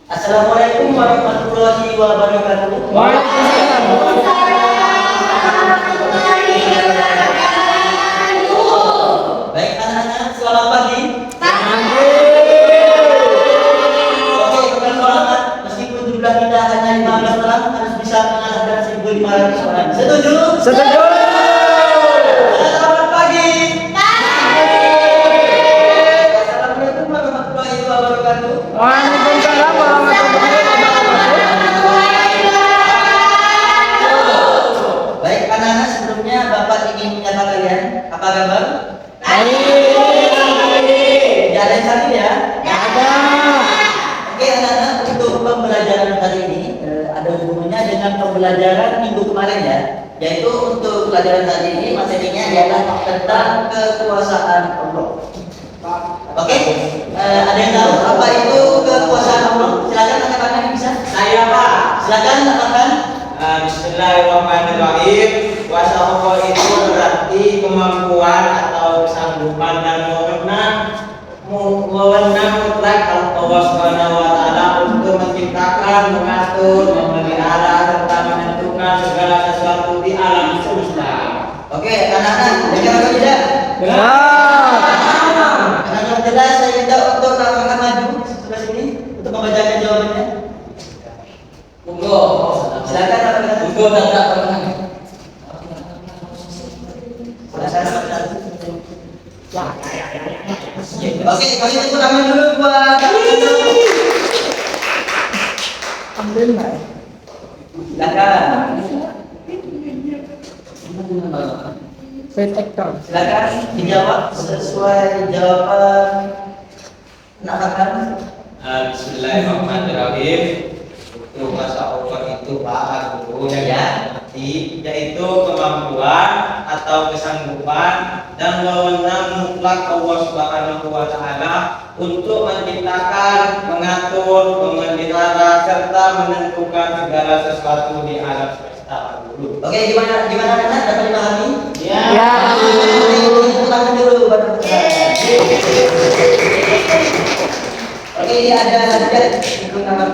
Assalamualaikum warahmatullahi wabarakatuh. Waalaikumsalam. Baik anak-anak, selamat pagi. Oke, pertama, meskipun jumlah kita hanya 15 orang, harus bisa mengalahkan 1.500 orang. Setuju? Setuju. Selamat pagi. Assalamualaikum warahmatullahi wabarakatuh. Waalaikumsalam warahmatullahi wabarakatuh. Baik anak-anak, sebelumnya Bapak ingin menyapa kalian. Apa kabar? Baik. Tidak ada yang sakit ya? Ada. Oke anak-anak, untuk pembelajaran hari ini ada hubungannya dengan pembelajaran minggu kemarin ya. Yaitu untuk pelajaran hari ini materinya adalah tentang kekuasaan Allah. Oke, ada yang tahu apa itu kekuasaan Allah? Silakan angkat bisa. Saya Pak. Silakan angkat. Bismillahirrahmanirrahim. Kuasa Allah itu berarti kemampuan atau kesanggupan dan wewenang mutlak Allah Subhanahu wa taala untuk menciptakan, mengatur, memelihara serta menentukan segala sesuatu di alam semesta. Oke, anak-anak, dengar atau tidak? Anak-anak jelas, saya minta untuk angkat maju sebelah sini untuk membacakan jawabannya. Monggo. Silakan angkat. Monggo tidak pernah. Oke, kami tepuk tangan dulu buat Ambil nggak? silakan. Faith actor. Silakan dijawab sesuai jawaban anak-anak. Bismillahirrahmanirrahim. Untuk kuasa Allah itu Pak Guru yaitu kemampuan atau kesanggupan dan wewenang mutlak Allah Subhanahu wa taala untuk menciptakan, mengatur, memelihara serta menentukan segala sesuatu di alam semesta Pak Guru. Oke, gimana anak-anak dapat dipahami? Ya. Tepuk tangan dulu buat anak-anak. Oke, ini ada tepuk tangan.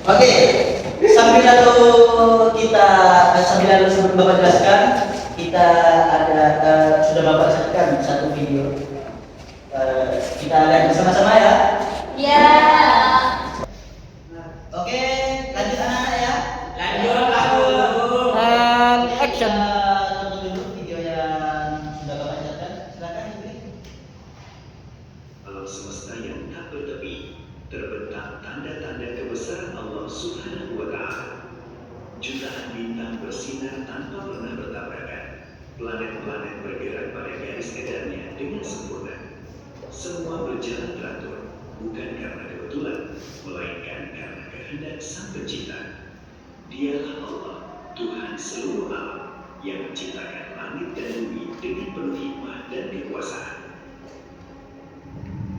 Oke, sambil sebelum Bapak jelaskan, kita ada sudah Bapak siapkan satu video. Kita lihat bersama-sama ya. Ya. Oke, lanjut anak-anak ya. Lanjut Pak Guru. And action. Tonton dulu video yang sudah Bapak siapkan. Silakan Ibu. Alam semesta yang tak bertepi, terbentang tanda-tanda kebesaran Allah Subhanahu wa Ta'ala. Jutaan bintang bersinar tanpa pernah bertabrakan. Planet-planet bergerak pada garis edarnya dengan sempurna. Semua berjalan teratur, bukan karena kebetulan, melainkan karena kehendak Sang Pencipta. Dialah Allah, Tuhan seluruh alam, yang menciptakan langit dan bumi dengan penuh hikmah dan kekuasaan.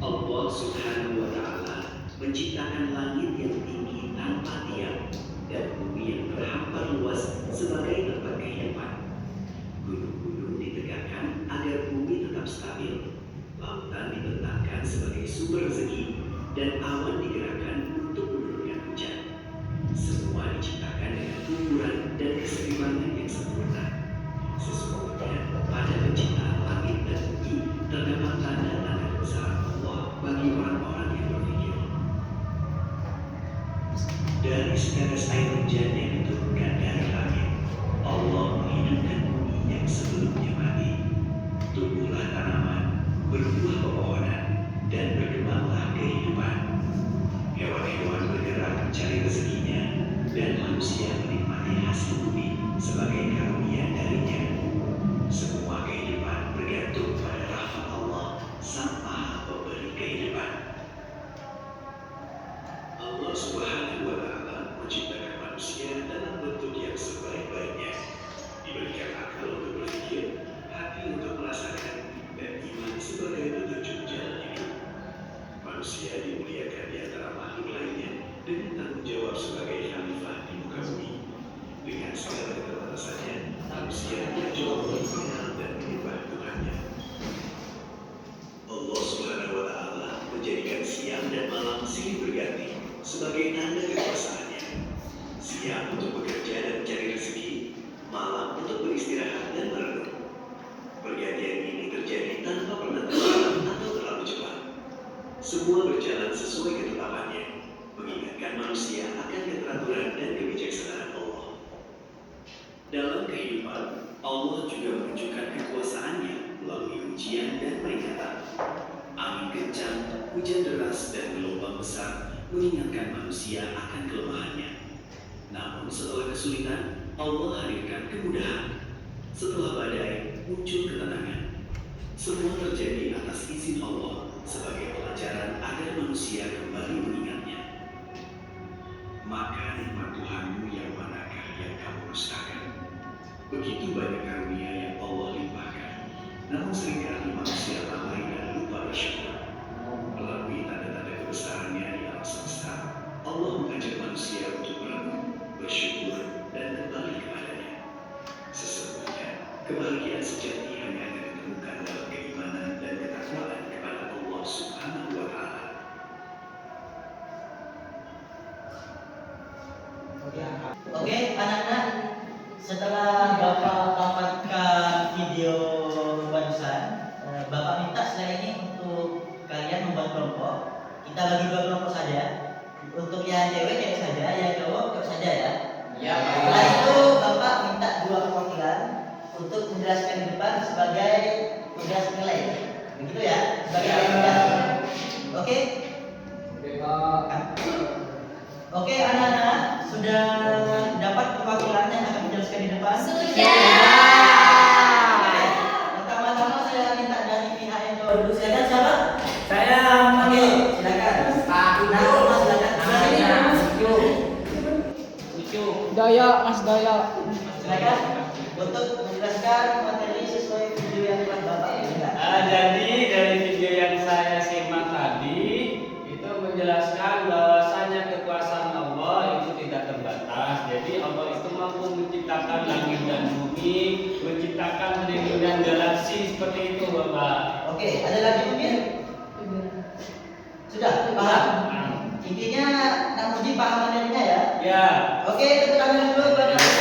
Allah Subhanahu wa Ta'ala menciptakan langit yang tinggi tanpa tiang dan bumi yang berhampar luas sebagai tempat kehidupan. Gunung-gunung ditegakkan agar bumi tetap stabil, lautan dibentangkan sebagai sumber rezeki, dan awan digerakkan untuk menurunkan hujan. Semua diciptakan dengan ukuran dan keseimbangan yang sempurna. Sesungguhnya pada penciptaan langit dan bumi terdapat tanda-tanda kebesaran Allah bagi orang-orang yang berpikir. Dari setetes air hujan yang diturunkan dari langit, Allah menghidupkan bumi yang sebelumnya mati. Tumbuhlah tanaman, berbuah pepohonan, dan berkembanglah kehidupan. Hewan-hewan bergerak mencari rezekinya, dan manusia menikmati hasil bumi sebagai karunia darinya. Semua kehidupan bergantung pada rahmat Allah, Sang Maha Pemberi kehidupan. Allah Subhanahu wa Ta'ala menciptakan manusia dalam bentuk yang sebaik-baiknya. Diberikan akal untuk berpikir, hati untuk merasakan, dan iman sebagai petunjuk jalan hidup. Manusia dimuliakan di antara makhluk lainnya dengan tanggung jawab sebagai khalifah di muka bumi. Dengan segala keterbatasannya, manusia malam silih berganti sebagai tanda kekuasaannya. Siang untuk bekerja dan mencari rezeki, malam untuk beristirahat dan merenung. Pergantian ini terjadi tanpa pernah terlambat atau terlalu cepat. Semua berjalan sesuai ketetapannya, mengingatkan manusia akan keteraturan dan kebijaksanaan Allah. Dalam kehidupan, Allah juga menunjukkan kekuasaannya melalui ujian dan peringatan. Angin kencang, hujan deras, dan gelombang besar mengingatkan manusia akan kelemahannya. Namun setelah kesulitan, Allah hadirkan kemudahan. Setelah badai, muncul ketenangan. Semua terjadi atas izin Allah sebagai pelajaran agar manusia kembali mengingatnya. Maka nikmat Tuhanmu yang manakah yang kamu dustakan? Begitu banyak karunia yang Allah limpahkan, namun seringkali manusia lalai dan lupa bersyukur. Melalui tanda-tanda kebesarannya di alam semesta, Allah mengajak manusia untuk merenung, bersyukur, dan kembali kepadanya. Sesungguhnya, kebahagiaan sejati hanya akan ditemukan dalam keimanan dan ketakwaan kepada Allah Subhanahu wa Ta'ala. Oke, anak-anak, setelah Bapak tamatkan video barusan, Bapak minta setelah ini untuk kalian membuat kelompok. Kita bagi dua kelompok saja. Untuk yang cewek saja, yang cowok saja ya. Ya, Setelah itu Bapak minta dua perwakilan untuk menjelaskan di depan sebagai tugas nilai. Begitu ya, sebagai tugas. Oke? Oke, anak-anak, sudah dapat perwakilannya akan menjelaskan di depan? Pertama-tama saya minta dari pihak yang jawab dulu. Silakan siapa? Saya Oke, silakan. Nah, silakan. Daya, Mas Daya. Silakan untuk menjelaskan materi sesuai video yang telah Bapak berikan. Jadi dari video yang saya simak tadi itu menjelaskan bahwasanya kekuasaan Allah itu tidak terbatas. Jadi Allah itu mampu menciptakan langit dan bumi, menciptakan bumi dan galaksi seperti itu, Bapak. Oke, ada lagi mungkin? Sudah paham? Intinya Nak Muji paham materinya ya? Ya. Oke, tepuk tangan dulu buat Nak Muji.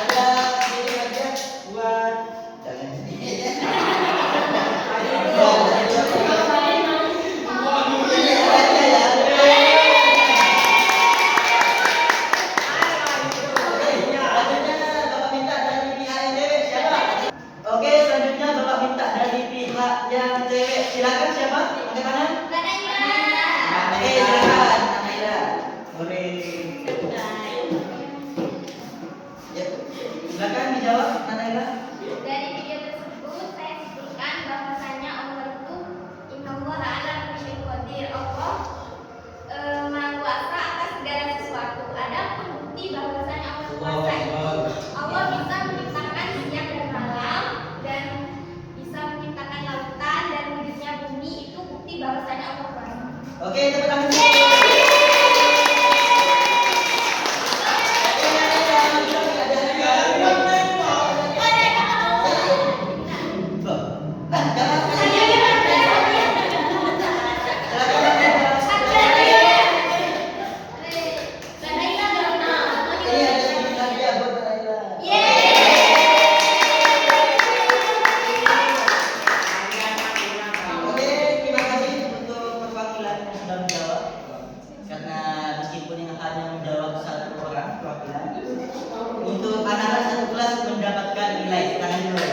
Ada sedikit aja buat jangan Oke, selanjutnya Bapak minta dari pihak yang cewek. Silakan siapa? Angkat tangan. Oke, silakan Naila. Boleh. Ya, silakan dijawab Naila. Dari video tersebut saya simpulkan bahwasanya Allah itu innallaha ala kulli syai'in qadir. Allah Maha Kuasa atas segala sesuatu. Adapun bukti bahwasanya Allah kuasa itu Allah bisa menciptakan siang dan malam dan bisa menciptakan lautan dan wujudnya bumi itu bukti bahwasanya Allah kuasa. Oke, tepuk tangan. Oke, terima kasih untuk perwakilan yang sudah menjawab. Karena meskipun yang hanya menjawab satu orang perwakilan, untuk anak-anak satu kelas mendapatkan nilai. Tangan dulu.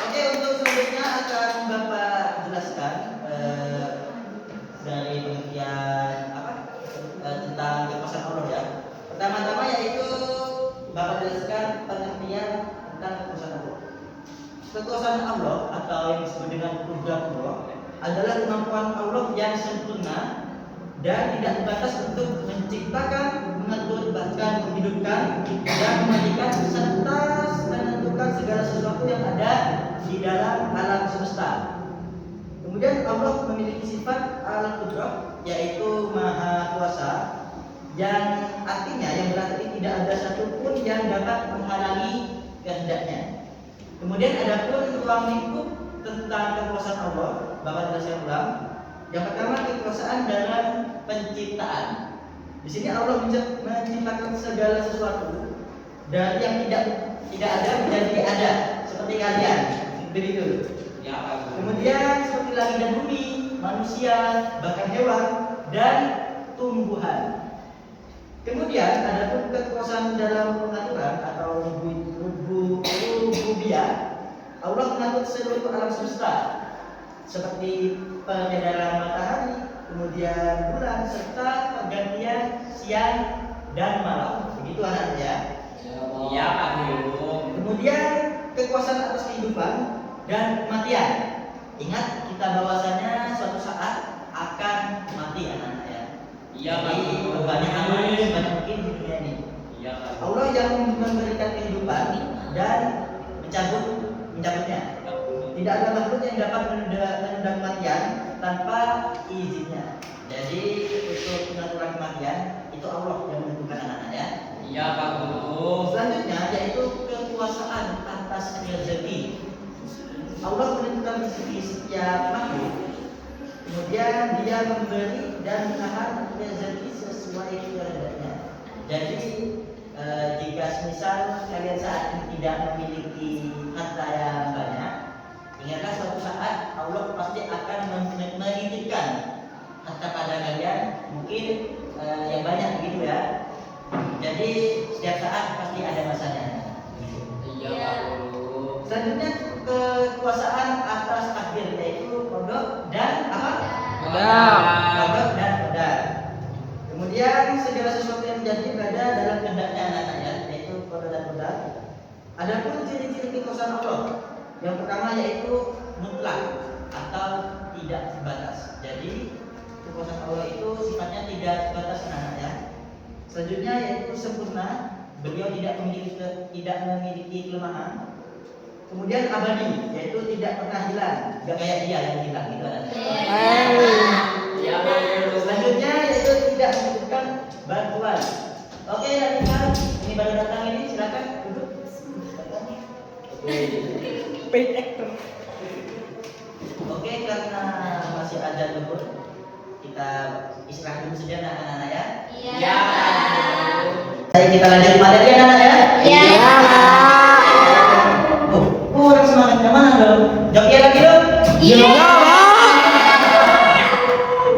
Oke, untuk selanjutnya akan Bapak jelaskan dari pengertian tentang kekuasaan Allah ya. Pertama-tama yaitu Bapak jelaskan pengertian tentang kekuasaan Allah. Kekuasaan Allah atau yang disebut dengan kudrat Allah adalah kemampuan Allah yang sempurna dan tidak terbatas untuk menciptakan, mengatur, bahkan menghidupkan dan mematikan serta menentukan segala sesuatu yang ada di dalam alam semesta. Kemudian Allah memiliki sifat al-qudrah yaitu maha kuasa yang artinya yang berarti tidak ada satupun yang dapat menghalangi kehendaknya. Kemudian ada pun ruang lingkup tentang kekuasaan Allah. Bapak jelaskan ulang. Yang pertama, kekuasaan dalam penciptaan. Di sini Allah menciptakan segala sesuatu dari yang tidak ada menjadi ada, seperti kalian. Begitu. Ya, Kemudian seperti langit dan bumi, manusia, bahkan hewan dan tumbuhan. Kemudian ada pun kekuasaan dalam pengaturan atau rububiyah. Allah mengatur seluruh alam semesta seperti peredaran matahari, kemudian bulan serta pergantian siang dan malam. Begitu anak-anak ya. Iya, Pak Guru. Kemudian kekuasaan atas kehidupan dan kematian. Ingat kita bahwasanya suatu saat akan mati anak-anak ya. Iya, Pak Jadi Guru. banyak amal sebanyak mungkin di dunia ini. Iya, Pak Guru. Allah yang memberikan kehidupan dan mencabutnya. Tidak ada makhluk yang dapat menunda kematian tanpa izinnya. Jadi untuk pengaturan kematian itu Allah yang menentukan anak-anak ya. Iya, Pak Guru. Selanjutnya yaitu kekuasaan atas rezeki. Allah menentukan rezeki setiap makhluk. Kemudian dia memberi dan menahan rezeki sesuai kehendaknya. Jadi jika semisal kalian saat ini tidak memiliki harta yang banyak, ingatlah suatu saat Allah pasti akan menitipkan harta pada kalian, mungkin yang banyak begitu ya. Jadi setiap saat pasti ada masanya. Iya, Pak Guru. Selanjutnya kekuasaan atas takdir, yaitu qada dan apa? Qada dan qadar. Kemudian segala sesuatu yang terjadi berada dalam kehendaknya anak-anaknya, yaitu qada dan qadar. Adapun ciri-ciri kekuasaan Allah, yang pertama yaitu mutlak atau tidak terbatas. Jadi kekuasaan Allah itu sifatnya tidak terbatas anak-anaknya. Selanjutnya yaitu sempurna, beliau tidak memiliki kelemahan. Kemudian abadi, yaitu tidak pernah hilang, gak kayak dia yang hilang gitu kan. Iya, Pak Guru. Selanjutnya yaitu tidak membutuhkan bantuan. Oke, lanjutkan. Ini baru datang ini, silakan duduk. Paid actor. Oke, karena masih ada dulu, kita istirahat dulu saja anak-anak ya. Iya. Kita lanjut materi anak-anak ya. Iya. Orang semangatnya mana dong? Joki lagi dong? Iya.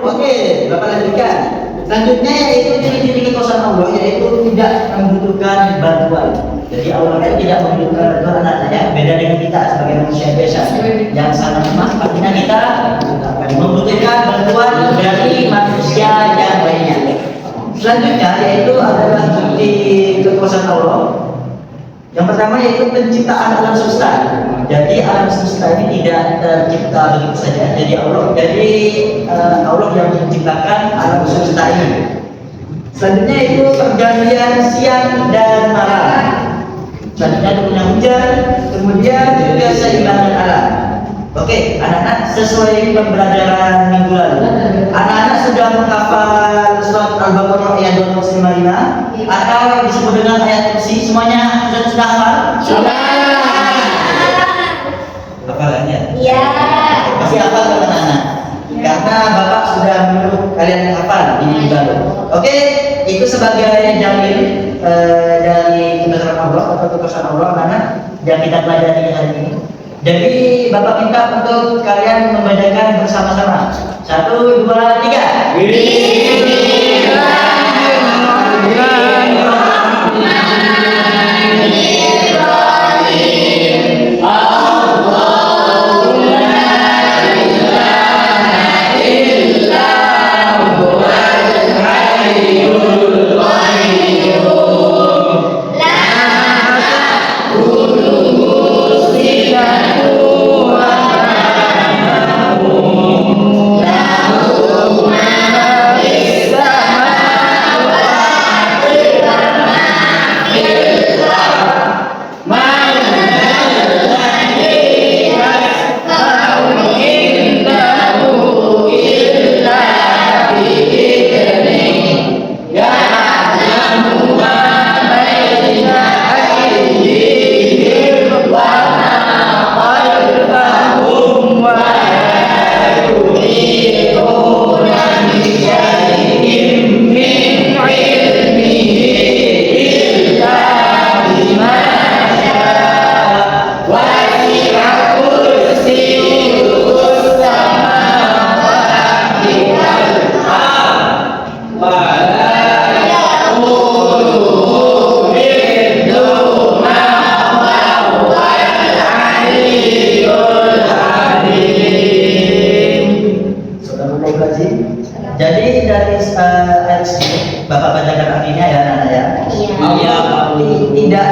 Oke, Bapak lanjutkan. Selanjutnya yaitu ciri-ciri kekuasaan Allah, yaitu tidak membutuhkan bantuan. Jadi Allah itu tidak membutuhkan bantuan anak-anak ya. Beda dengan kita sebagai manusia biasa yang sangat lemah. Artinya kita membutuhkan bantuan dari manusia yang lainnya. Selanjutnya yaitu adalah bukti kekuasaan Allah. Yang pertama yaitu penciptaan alam semesta. Jadi alam semesta ini tidak tercipta begitu saja. Jadi Allah yang menciptakan alam semesta ini. Selanjutnya itu pergantian siang dan malam. Selanjutnya turunnya hujan, kemudian juga keseimbangan alam. Oke, anak-anak sesuai pembelajaran minggu lalu, anak-anak sudah menghafal surat Al-Baqarah ayat 255 atau yang disebut dengan ayat kursi, semuanya sudah hafal? Sudah. Hafalannya? Iya. Masih hafal kan anak-anak? Karena Bapak sudah menyuruh kalian hafal di minggu lalu. Oke, itu sebagai dalil dari kebesaran Allah atau kekuasaan Allah anak-anak yang kita pelajari hari ini. Jadi Bapak minta untuk kalian membacakan bersama-sama. 1, 2, 3.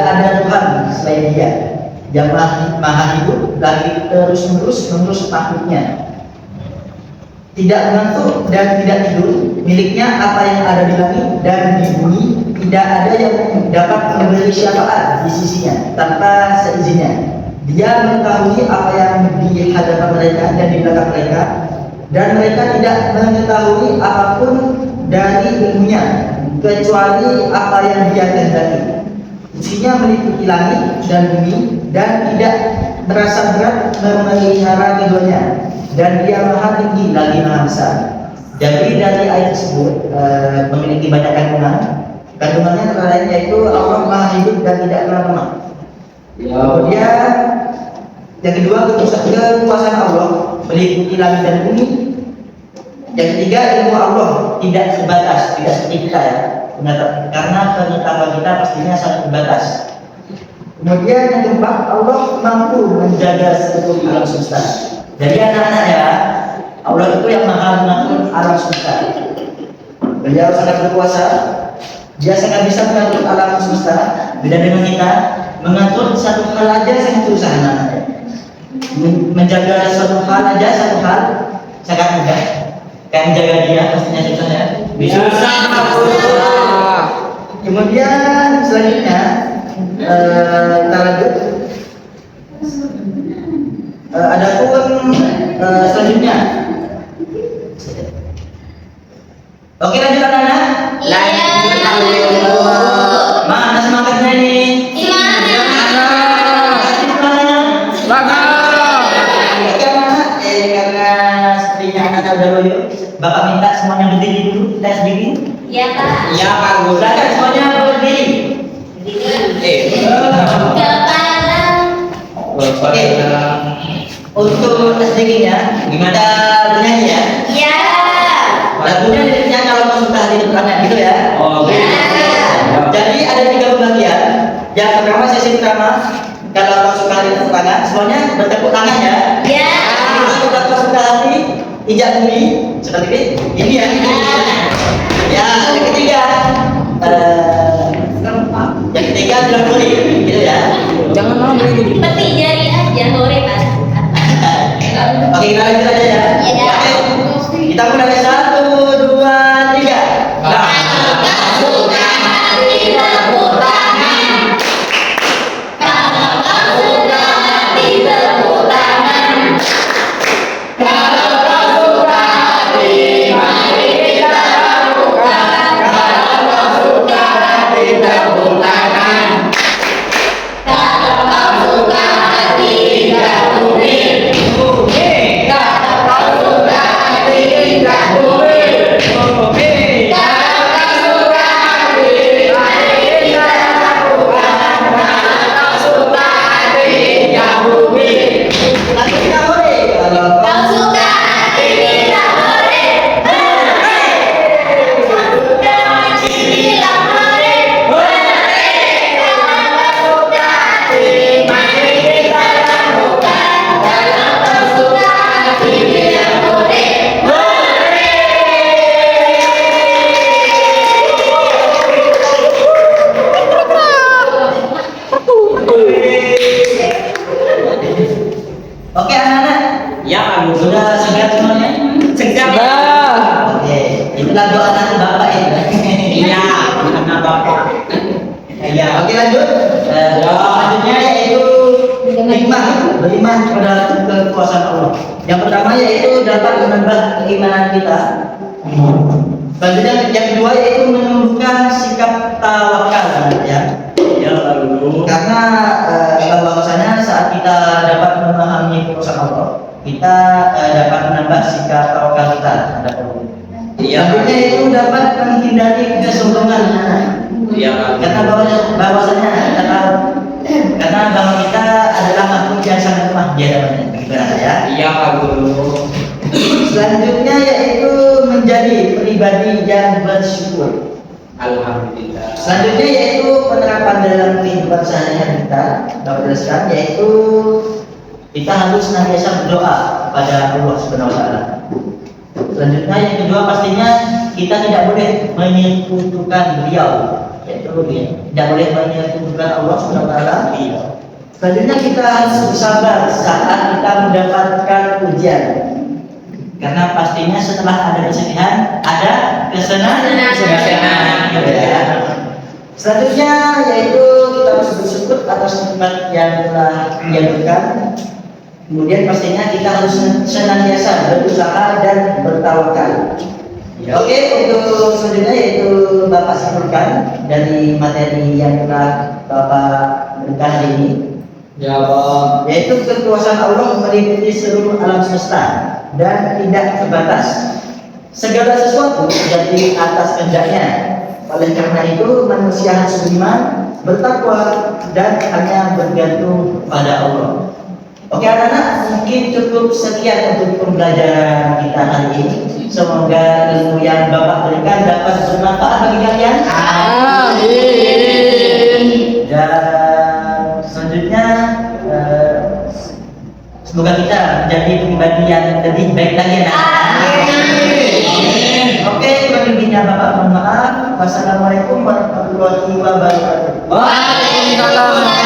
ada Tuhan selain Dia yang maha hidup lagi terus-menerus makhluknya, tidak mengantuk dan tidak tidur, miliknya apa yang ada di langit dan di bumi, tidak ada yang dapat memberi syafaat di sisinya tanpa seizinnya. Dia mengetahui apa yang di hadapan mereka dan di belakang mereka, dan mereka tidak mengetahui apapun dari ilmunya kecuali apa yang Dia kehendaki. Isinya meliputi langit dan bumi, dan tidak merasa berat memelihara keduanya, dan Dia maha tinggi lagi maha besar. Jadi dari ayat tersebut memiliki banyak kandungannya antara lain yaitu Allah maha hidup dan tidak pernah lemah. Kemudian yang kedua, kekuasaan Allah meliputi langit dan bumi. Yang ketiga, ilmu Allah tidak terbatas, tidak seperti kita ya, karena pengetahuan kita pastinya sangat terbatas. Kemudian yang keempat, Allah mampu menjaga seluruh alam semesta. Jadi anak-anak ya, Allah itu yang maha mengatur alam semesta. Beliau sangat berkuasa, Dia sangat bisa mengatur alam semesta. Beda dengan kita, mengatur satu hal aja sangat susah anak-anak. Menjaga satu hal aja, satu hal sangat mudah. Kayak menjaga dia pastinya susah ya. Susah. Kemudian selanjutnya kita lanjut. Adapun selanjutnya. Oke, lanjut anak-anak. Mana semangatnya ini? Bapak minta semuanya berdiri dulu, kita sendiri. Iya Pak. Iya Pak Guru. Silakan semuanya berdiri. Oke. Untuk sedikitnya kita bernyanyi ya. Iya. Lagunya liriknya kalau mau suka di depannya gitu ya. Oke. Jadi ada 3 pembagian. Yang pertama sesi pertama, kalau mau suka di tangan, semuanya bertepuk tangan ya. Iya. Kalau suka hati, injak bumi seperti ini ya. Ya, yang ketiga, bilang hore, gitu ya. Jangan mau beli. Seperti jari aja hore Pak. Oke, kita lanjut aja ya. Iya. Oke, kita mulai 1, 2, 3. Nah. Oke anak-anak, Ya Pak Guru. sudah segar semuanya? Segar. Oke, itu lagu anak bapak ya. Iya, anak Bapak. Ya, oke lanjut. Selanjutnya yaitu beriman kepada kekuasaan Allah. Yang pertama yaitu dapat menambah keimanan kita. Selanjutnya yang kedua yaitu menumbuhkan sikap tawakal ya. Ya Pak Guru. Karena bahwasanya saat kita dapat memahami kekuasaan Allah, kita dapat menambah sikap tawakal kita terhadap Allah. Selanjutnya itu dapat menghindari kesombongan. Iya Pak Guru. Karena bahwa kita adalah makhluk yang sangat lemah di hadapannya, begitu ya. Iya Pak Guru. Selanjutnya yaitu menjadi pribadi yang bersyukur. Alhamdulillah. Selanjutnya yaitu penerapan dalam kehidupan sehari-hari kita, dapat jelaskan yaitu kita harus senantiasa berdoa kepada Allah Subhanahu wa taala. Selanjutnya yang kedua pastinya kita tidak boleh menyekutukan beliau Itu tidak boleh menyebutkan Allah Subhanahu wa taala. Selanjutnya kita harus bersabar saat kita mendapatkan ujian. Karena pastinya setelah ada kesedihan, ada kesenangan. Ya. Selanjutnya yaitu kita harus bersyukur atas nikmat yang telah dianugerahkan. Kemudian pastinya kita harus senantiasa berusaha dan bertawakal. Oke, untuk selanjutnya yaitu Bapak simpulkan dari materi yang telah Bapak berikan hari ini. Ya Bang. Yaitu kekuasaan Allah meliputi seluruh alam semesta dan tidak terbatas. Segala sesuatu jadi atas kehendaknya. Oleh karena itu manusia harus beriman, bertakwa dan hanya bergantung pada Allah. Oke anak-anak, mungkin cukup sekian untuk pembelajaran kita hari ini. Semoga ilmu yang Bapak berikan dapat bermanfaat bagi kalian. Amin. Dan selanjutnya semoga kita menjadi pribadi yang lebih baik lagi anak-anak. Oke, kurang lebihnya Bapak mohon maaf. Wassalamualaikum warahmatullahi wabarakatuh. Waalaikumsalam.